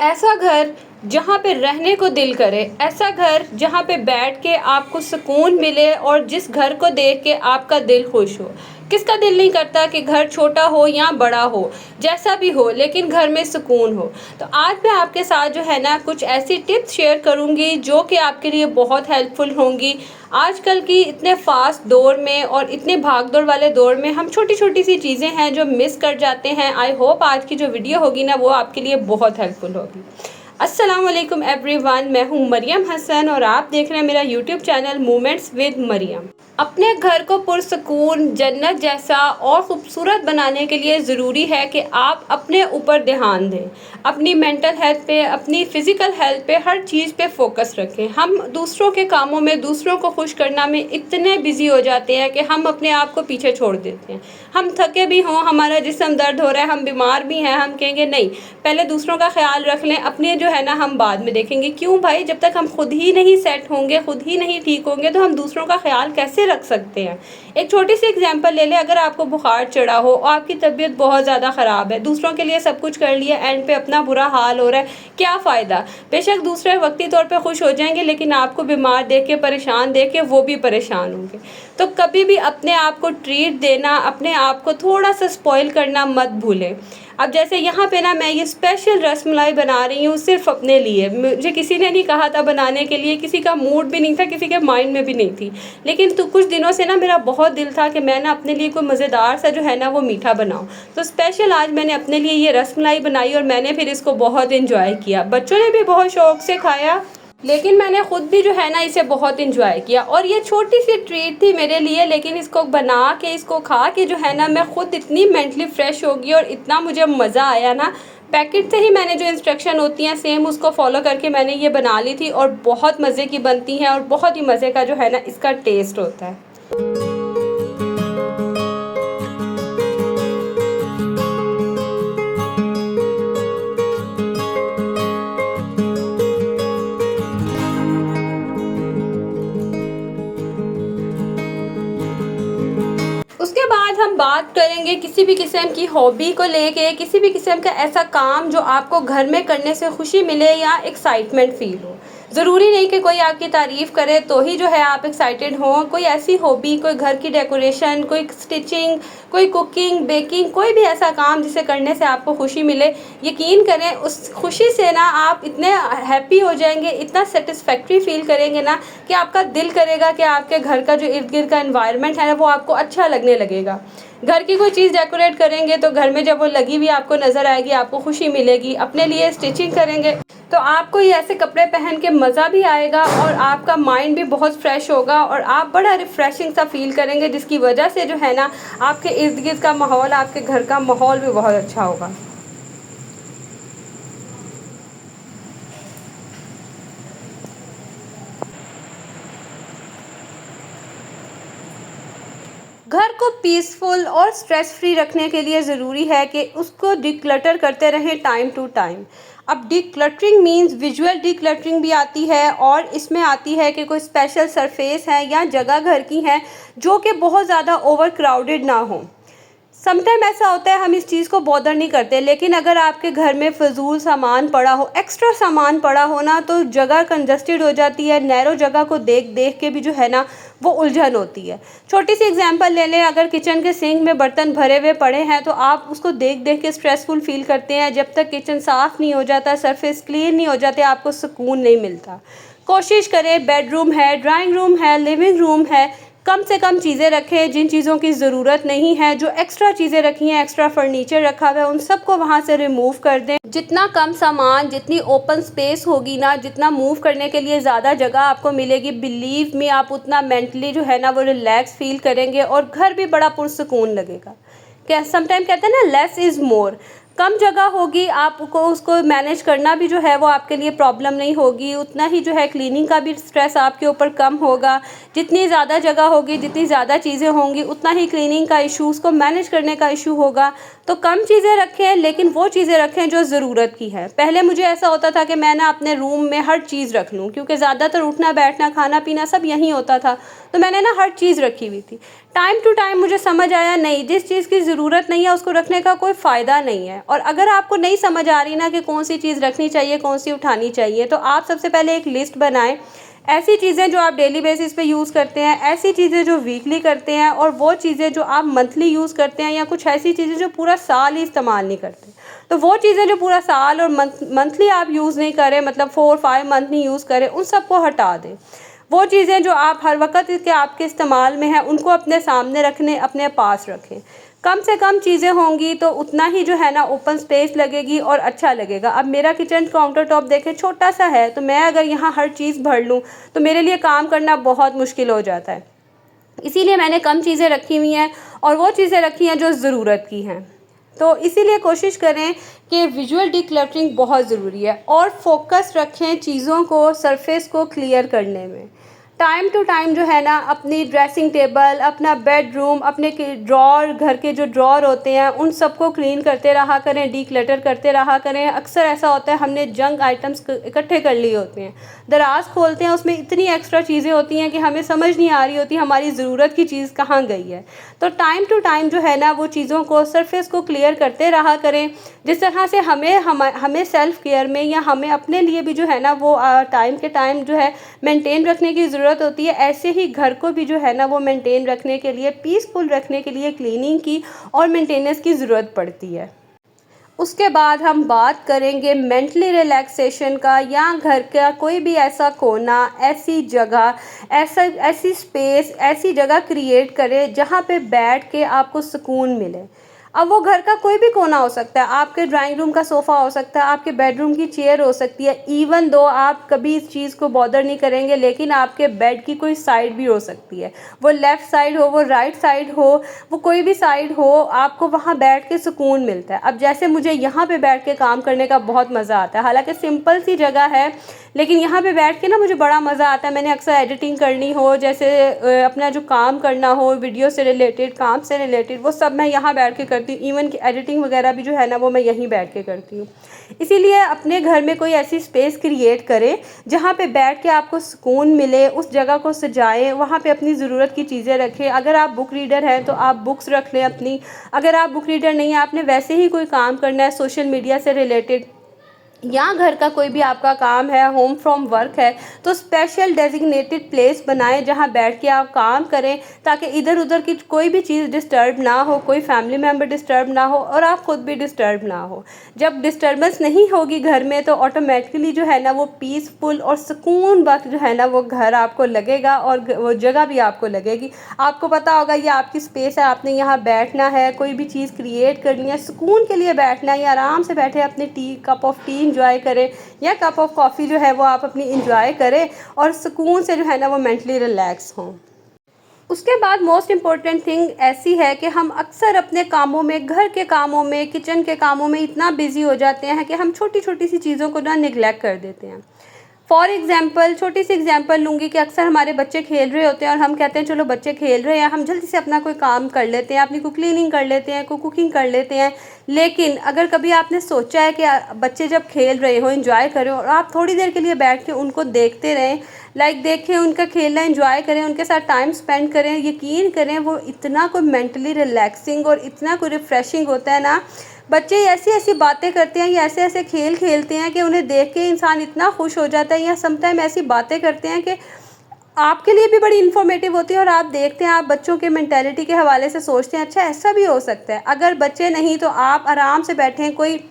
ऐसा घर जहाँ पे रहने को दिल करे, ऐसा घर जहाँ पे बैठ के आपको सुकून मिले और जिस घर को देख के आपका दिल खुश हो। किसका दिल नहीं करता कि घर छोटा हो या बड़ा हो, जैसा भी हो, लेकिन घर में सुकून हो। तो आज मैं आपके साथ जो है ना कुछ ऐसी टिप्स शेयर करूँगी जो कि आपके लिए बहुत हेल्पफुल होंगी। आजकल की इतने फास्ट दौर में और इतने भाग-दौड़ वाले दौर में हम छोटी-छोटी सी चीज़ें हैं जो मिस कर जाते हैं। आई होप आज की जो वीडियो होगी ना वो आपके लिए बहुत हेल्पफुल होगी। अस्सलाम वालेकुम एवरीवन, मैं हूँ मरियम हसन और आप देख रहे हैं मेरा YouTube channel moments with Maryam. अपने घर को पुरसुकून, जन्नत जैसा और ख़ूबसूरत बनाने के लिए ज़रूरी है कि आप अपने ऊपर ध्यान दें, अपनी मेंटल हेल्थ पे, अपनी फ़िज़िकल हेल्थ पे, हर चीज़ पे फोकस रखें। हम दूसरों के कामों में, दूसरों को खुश करना में इतने बिज़ी हो जाते हैं कि हम अपने आप को पीछे छोड़ देते हैं। हम थके भी हों, हमारा जिस्म दर्द हो रहा है, हम बीमार भी हैं, हम कहेंगे नहीं, पहले दूसरों का ख्याल रख लें, अपने जो है ना हम बाद में देखेंगे। क्यों भाई, जब तक हम खुद ही नहीं सेट होंगे, खुद ही नहीं ठीक होंगे तो हम दूसरों का ख्याल कैसे रख सकते हैं। एक छोटी सी एग्जांपल ले लें, अगर आपको बुखार चढ़ा हो और आपकी तबीयत बहुत ज़्यादा ख़राब है, दूसरों के लिए सब कुछ कर लिया, एंड पे अपना बुरा हाल हो रहा है, क्या फ़ायदा। बेशक दूसरे वक्ती तौर पे खुश हो जाएंगे, लेकिन आपको बीमार देख के, परेशान देख के वो भी परेशान होंगे। तो कभी भी अपने आप को ट्रीट देना, अपने आप को थोड़ा सा स्पॉइल करना मत भूलें। अब जैसे यहाँ पे ना मैं ये स्पेशल रसमलाई बना रही हूँ सिर्फ अपने लिए। मुझे किसी ने नहीं कहा था बनाने के लिए, किसी का मूड भी नहीं था, किसी के माइंड में भी नहीं थी, लेकिन तो कुछ दिनों से ना मेरा बहुत दिल था कि मैं ना अपने लिए कोई मज़ेदार सा जो है ना वो मीठा बनाऊँ। तो स्पेशल आज मैंने अपने लिए ये रसमलाई बनाई और मैंने फिर इसको बहुत इंजॉय किया। बच्चों ने भी बहुत शौक़ से खाया, लेकिन मैंने ख़ुद भी जो है ना इसे बहुत इंजॉय किया। और ये छोटी सी ट्रीट थी मेरे लिए, लेकिन इसको बना के, इसको खा के जो है ना मैं ख़ुद इतनी मेंटली फ्रेश होगी और इतना मुझे मज़ा आया ना। पैकेट से ही मैंने जो इंस्ट्रक्शन होती हैं सेम उसको फॉलो करके मैंने ये बना ली थी और बहुत मज़े की बनती हैं और बहुत ही मज़े का जो है ना इसका टेस्ट होता है। उसके बाद हम बात करेंगे किसी भी किस्म की हॉबी को लेके, किसी भी किस्म का ऐसा काम जो आपको घर में करने से खुशी मिले या एक्साइटमेंट फील हो। ज़रूरी नहीं कि कोई आपकी तारीफ़ करे तो ही जो है आप एक्साइटेड हों। कोई ऐसी हॉबी, कोई घर की डेकोरेशन, कोई स्टिचिंग, कोई कुकिंग, बेकिंग, कोई भी ऐसा काम जिसे करने से आपको खुशी मिले, यकीन करें उस खुशी से ना आप इतने हैप्पी हो जाएंगे, इतना सेटिस्फैक्ट्री फील करेंगे ना कि आपका दिल करेगा कि आपके घर का जो इर्द गिर्द का एनवायरनमेंट है ना वो आपको अच्छा लगने लगेगा। घर की कोई चीज़ डेकोरेट करेंगे तो घर में जब वो लगी हुई आपको नज़र आएगी, आपको खुशी मिलेगी। अपने लिए स्टिचिंग करेंगे तो आपको ये ऐसे कपड़े पहन के मज़ा भी आएगा और आपका माइंड भी बहुत फ्रेश होगा और आप बड़ा रिफ़्रेशिंग सा फील करेंगे, जिसकी वजह से जो है ना आपके इर्द गिर्द का माहौल, आपके घर का माहौल भी बहुत अच्छा होगा। घर को पीसफुल और स्ट्रेस फ्री रखने के लिए ज़रूरी है कि उसको डिक्लटर करते रहें टाइम टू टाइम। अब डिक्लटरिंग मींस विजुअल डिक्लटरिंग भी आती है और इसमें आती है कि कोई स्पेशल सरफेस है या जगह घर की है जो कि बहुत ज़्यादा ओवर क्राउडेड ना हो। समटाइम ऐसा होता है हम इस चीज़ को बॉदर नहीं करते, लेकिन अगर आपके घर में फ़िज़ूल सामान पड़ा हो, एक्स्ट्रा सामान पड़ा हो ना, तो जगह कंजस्टेड हो जाती है। नैरो जगह को देख देख के भी जो है ना वो उलझन होती है। छोटी सी एग्जांपल ले लें, अगर किचन के सिंक में बर्तन भरे हुए पड़े हैं तो आप उसको देख देख के स्ट्रेसफुल फील करते हैं। जब तक किचन साफ़ नहीं हो जाता, सरफेस क्लीन नहीं हो जाते, आपको सुकून नहीं मिलता। कोशिश करें बेडरूम है, ड्राइंग रूम है, लिविंग रूम है, कम से कम चीज़ें रखें। जिन चीज़ों की ज़रूरत नहीं है, जो एक्स्ट्रा चीज़ें रखी हैं, एक्स्ट्रा फर्नीचर रखा हुआ है, उन सबको वहाँ से रिमूव कर दें। जितना कम सामान, जितनी ओपन स्पेस होगी ना, जितना मूव करने के लिए ज़्यादा जगह आपको मिलेगी, बिलीव मी आप उतना मेंटली जो है ना वो रिलैक्स फील करेंगे और घर भी बड़ा पुरसुकून लगेगा। क्या समटाइम कहते हैं ना, लेस इज़ मोर। कम जगह होगी, आपको उसको मैनेज करना भी जो है वो आपके लिए प्रॉब्लम नहीं होगी, उतना ही जो है क्लीनिंग का भी स्ट्रेस आपके ऊपर कम होगा। जितनी ज़्यादा जगह होगी, जितनी ज़्यादा चीज़ें होंगी, उतना ही क्लीनिंग का इशू, उसको मैनेज करने का इशू होगा। तो कम चीज़ें रखें, लेकिन वो चीज़ें रखें जो ज़रूरत की है। पहले मुझे ऐसा होता था कि मैं ना अपने रूम में हर चीज़ रख लूँ, क्योंकि ज़्यादातर उठना बैठना खाना पीना सब यहीं होता था, तो मैंने ना हर चीज़ रखी हुई थी। टाइम टू टाइम मुझे समझ आया नहीं, जिस चीज़ की ज़रूरत नहीं है उसको रखने का कोई फ़ायदा नहीं है। और अगर आपको नहीं समझ आ रही ना कि कौन सी चीज़ रखनी चाहिए, कौन सी उठानी चाहिए, तो आप सबसे पहले एक लिस्ट बनाएं। ऐसी चीज़ें जो आप डेली बेसिस पे यूज़ करते हैं, ऐसी चीज़ें जो वीकली करते हैं, और वो चीज़ें जो आप मंथली यूज़ करते हैं, या कुछ ऐसी चीज़ें जो पूरा साल ही इस्तेमाल नहीं करते। तो वो चीज़ें जो पूरा साल और मंथली आप यूज़ नहीं करें, मतलब 4-5 मंथ नहीं यूज़ करें, उन सबको हटा दें। वो चीज़ें जो आप हर वक्त के आपके इस्तेमाल में हैं, उनको अपने सामने रखने, अपने पास रखें। कम से कम चीज़ें होंगी तो उतना ही जो है ना ओपन स्पेस लगेगी और अच्छा लगेगा। अब मेरा किचन काउंटर टॉप देखें, छोटा सा है, तो मैं अगर यहाँ हर चीज़ भर लूँ तो मेरे लिए काम करना बहुत मुश्किल हो जाता है। इसीलिए मैंने कम चीज़ें रखी हुई हैं और वो चीज़ें रखी हैं जो ज़रूरत की हैं। तो इसीलिए कोशिश करें कि विजुअल डिक्लटरिंग बहुत ज़रूरी है, और फोकस रखें चीज़ों को, सरफेस को क्लियर करने में। टाइम टू टाइम जो है ना अपनी ड्रेसिंग टेबल, अपना बेडरूम, अपने ड्रॉर, घर के जो ड्रॉर होते हैं उन सबको क्लीन करते रहा करें, डीक्लटर करते रहा करें। अक्सर ऐसा होता है हमने जंक आइटम्स इकट्ठे कर लिए होते हैं, दराज खोलते हैं, उसमें इतनी एक्स्ट्रा चीज़ें होती हैं कि हमें समझ नहीं आ रही होती हमारी ज़रूरत की चीज़ कहाँ गई है। तो टाइम टू टाइम जो है ना वो चीज़ों को, सरफेस को क्लियर करते रहा करें। जिस तरह से हमें सेल्फ़ केयर में या हमें अपने लिए भी जो है ना वो टाइम के टाइम जो है मेंटेन रखने की ज़रूरत होती है, ऐसे ही घर को भी जो है ना वो मेंटेन रखने के लिए, पीसफुल रखने के लिए क्लीनिंग की और मेंटेनेंस की ज़रूरत पड़ती है। उसके बाद हम बात करेंगे मेंटली रिलैक्सेशन का, या घर का कोई भी ऐसा कोना, ऐसी जगह, ऐसी स्पेस, ऐसी जगह क्रिएट करें जहाँ पे बैठ के आपको सुकून मिले। अब वो घर का कोई भी कोना हो सकता है, आपके ड्राइंग रूम का सोफ़ा हो सकता है, आपके बेडरूम की चेयर हो सकती है, इवन दो आप कभी इस चीज़ को बॉदर नहीं करेंगे, लेकिन आपके बेड की कोई साइड भी हो सकती है, वो लेफ़्ट साइड हो, वो राइट साइड हो, वो कोई भी साइड हो, आपको वहाँ बैठ के सुकून मिलता है। अब जैसे मुझे यहाँ पे बैठ के काम करने का बहुत मज़ा आता है, हालांकि सिंपल सी जगह है, लेकिन यहाँ पे बैठ के ना मुझे बड़ा मज़ा आता है। मैंने अक्सर एडिटिंग करनी हो, जैसे अपना जो काम करना हो, वीडियो से रिलेटेड, काम से रिलेटेड, वो सब मैं यहाँ बैठ के करती हूँ। इवन कि एडिटिंग वगैरह भी जो है ना वो मैं यहीं बैठ के करती हूँ। इसीलिए अपने घर में कोई ऐसी स्पेस क्रिएट करें जहाँ पे बैठ के आपको सुकून मिले, उस जगह को सजाएं, वहाँ पे अपनी ज़रूरत की चीज़ें रखें। अगर आप बुक रीडर हैं तो आप बुक्स रख लें अपनी, अगर आप बुक रीडर नहीं हैं, आपने वैसे ही कोई काम करना है सोशल मीडिया से रिलेटेड, या घर का कोई भी आपका काम है, होम फ्रॉम वर्क है, तो स्पेशल डेजिग्नेटेड प्लेस बनाएं जहां बैठ के आप काम करें, ताकि इधर उधर की कोई भी चीज़ डिस्टर्ब ना हो, कोई फैमिली मेम्बर डिस्टर्ब ना हो और आप ख़ुद भी डिस्टर्ब ना हो। जब डिस्टर्बेंस नहीं होगी घर में तो ऑटोमेटिकली जो है ना वो पीसफुल और सुकून वक्त जो है ना वो घर आपको लगेगा, और वो जगह भी आपको लगेगी। आपको पता होगा ये आपकी स्पेस है, आपने यहाँ बैठना है, कोई भी चीज़ क्रिएट करनी है, सुकून के लिए बैठना है, या आराम से बैठे अपने कप ऑफ टी इंजॉय करें, या कप ऑफ कॉफ़ी जो है वो आप अपनी इंजॉय करें, और सुकून से जो है ना वो मेंटली रिलैक्स हों। उसके बाद मोस्ट इम्पॉर्टेंट थिंग ऐसी है कि हम अक्सर अपने कामों में, घर के कामों में, किचन के कामों में इतना बिजी हो जाते हैं कि हम छोटी छोटी सी चीज़ों को ना निगलेक्ट कर देते हैं। फॉर एग्जाम्पल, छोटी सी एग्जाम्पल लूँगी कि अक्सर हमारे बच्चे खेल रहे होते हैं और हम कहते हैं चलो बच्चे खेल रहे हैं, हम जल्दी से अपना कोई काम कर लेते हैं, अपनी कोई क्लीनिंग कर लेते हैं, कोई कुकिंग कर लेते हैं। लेकिन अगर कभी आपने सोचा है कि बच्चे जब खेल रहे हो, एंजॉय करें, और आप थोड़ी देर के लिए बैठ के उनको देखते रहें, देखें उनका खेलना, एंजॉय करें, उनके साथ टाइम स्पेंड करें, यकीन करें वो इतना कोई मेंटली रिलैक्सिंग और इतना कोई रिफ़्रेशिंग होता है ना। बच्चे ऐसी ऐसी बातें करते हैं या ऐसे ऐसे खेल खेलते हैं कि उन्हें देख के इंसान इतना खुश हो जाता है, या समटाइम ऐसी बातें करते हैं कि आपके लिए भी बड़ी इन्फॉर्मेटिव होती है, और आप देखते हैं, आप बच्चों के मेंटालिटी के हवाले से सोचते हैं अच्छा ऐसा भी हो सकता है। अगर बच्चे नहीं तो आप आराम से बैठें, कोई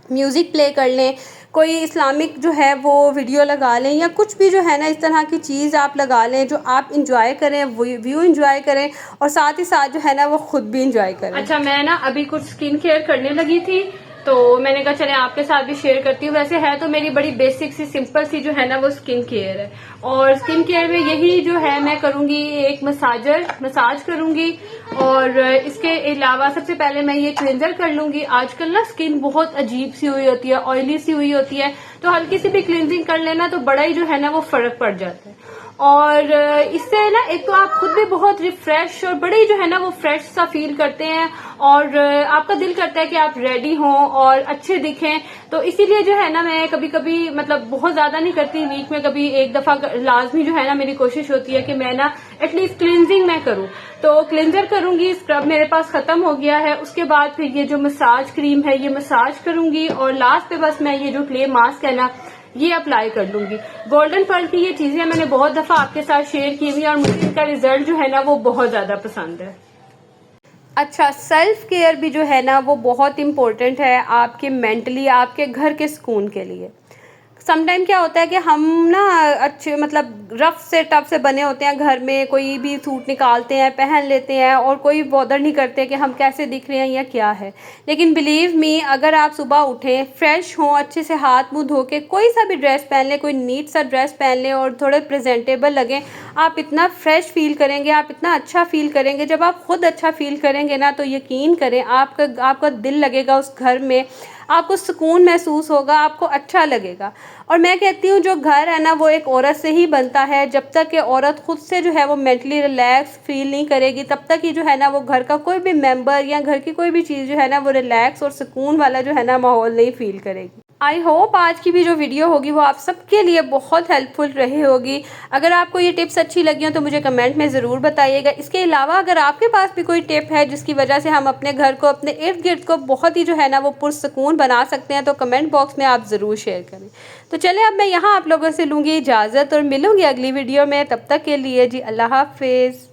म्यूज़िक प्ले कर लें, कोई इस्लामिक जो है वो वीडियो लगा लें, या कुछ भी जो है ना इस तरह की चीज़ आप लगा लें जो आप इंजॉय करें, व्यू इंजॉय करें, और साथ ही साथ जो है ना वो खुद भी इंजॉय करें। अच्छा, मैं ना अभी कुछ स्किन केयर करने लगी थी, तो मैंने कहा चले आपके साथ भी शेयर करती हूँ। वैसे है तो मेरी बड़ी बेसिक सी, सिंपल सी जो है ना वो स्किन केयर है, और स्किन केयर में यही जो है मैं करूँगी, एक मसाज करूँगी, और इसके अलावा सबसे पहले मैं ये क्लेंजर कर लूँगी। आजकल ना स्किन बहुत अजीब सी हुई होती है, ऑयली सी हुई होती है, तो हल्की सी भी क्लींजिंग कर लेना तो बड़ा ही जो है ना वो फ़र्क पड़ जाता है। और इससे ना एक तो आप खुद भी बहुत रिफ्रेश और बड़े जो है ना वो फ्रेश सा फील करते हैं और आपका दिल करता है कि आप रेडी हों और अच्छे दिखें। तो इसीलिए जो है ना मैं कभी कभी मतलब बहुत ज्यादा नहीं करती, वीक में कभी एक दफा लाजमी जो है ना मेरी कोशिश होती है कि मैं ना एटलीस्ट क्लिनजिंग मैं करूं। तो क्लिनजर करूंगी, स्क्रब मेरे पास खत्म हो गया है, उसके बाद फिर ये जो मसाज क्रीम है ये मसाज करूंगी और लास्ट पे बस मैं ये जो क्ले मास्क है ना ये अप्लाई कर लूंगी। गोल्डन पर्ल की ये चीजें मैंने बहुत दफा आपके साथ शेयर की हुई और मुझे इनका रिजल्ट जो है ना वो बहुत ज्यादा पसंद है। अच्छा, सेल्फ केयर भी जो है ना वो बहुत इम्पोर्टेंट है आपके मेंटली, आपके घर के सुकून के लिए। समटाइम क्या होता है कि हम ना अच्छे मतलब रफ से टफ से बने होते हैं, घर में कोई भी सूट निकालते हैं पहन लेते हैं और कोई बॉदर नहीं करते कि हम कैसे दिख रहे हैं या क्या है। लेकिन बिलीव मी, अगर आप सुबह उठें फ्रेश हों, अच्छे से हाथ मुंह धो के कोई सा भी ड्रेस पहन लें, कोई नीट सा ड्रेस पहन लें और थोड़े प्रेजेंटेबल लगें, आप इतना फ्रेश फील करेंगे, आप इतना अच्छा फील करेंगे। जब आप खुद अच्छा फील करेंगे ना तो यकीन करें आपका दिल लगेगा उस घर में, आपको सुकून महसूस होगा, आपको अच्छा लगेगा। और मैं कहती हूँ जो घर है ना वो एक औरत से ही बनता है। जब तक कि औरत खुद से जो है वो मेंटली रिलैक्स फील नहीं करेगी तब तक ही जो है ना वो घर का कोई भी मेंबर या घर की कोई भी चीज़ जो है ना वो रिलैक्स और सुकून वाला जो है ना माहौल नहीं फील करेगी। आई होप आज की भी जो वीडियो होगी वो आप सबके लिए बहुत हेल्पफुल रही होगी। अगर आपको ये टिप्स अच्छी लगी हो तो मुझे कमेंट में ज़रूर बताइएगा। इसके अलावा अगर आपके पास भी कोई टिप है जिसकी वजह से हम अपने घर को, अपने इर्द गिर्द को बहुत ही जो है ना वो पुरसुकून बना सकते हैं तो कमेंट बॉक्स में आप ज़रूर शेयर करें। तो चले अब मैं यहाँ आप लोगों से लूँगी इजाज़त और मिलूँगी अगली वीडियो में। तब तक के लिए जी अल्लाह हाफिज़।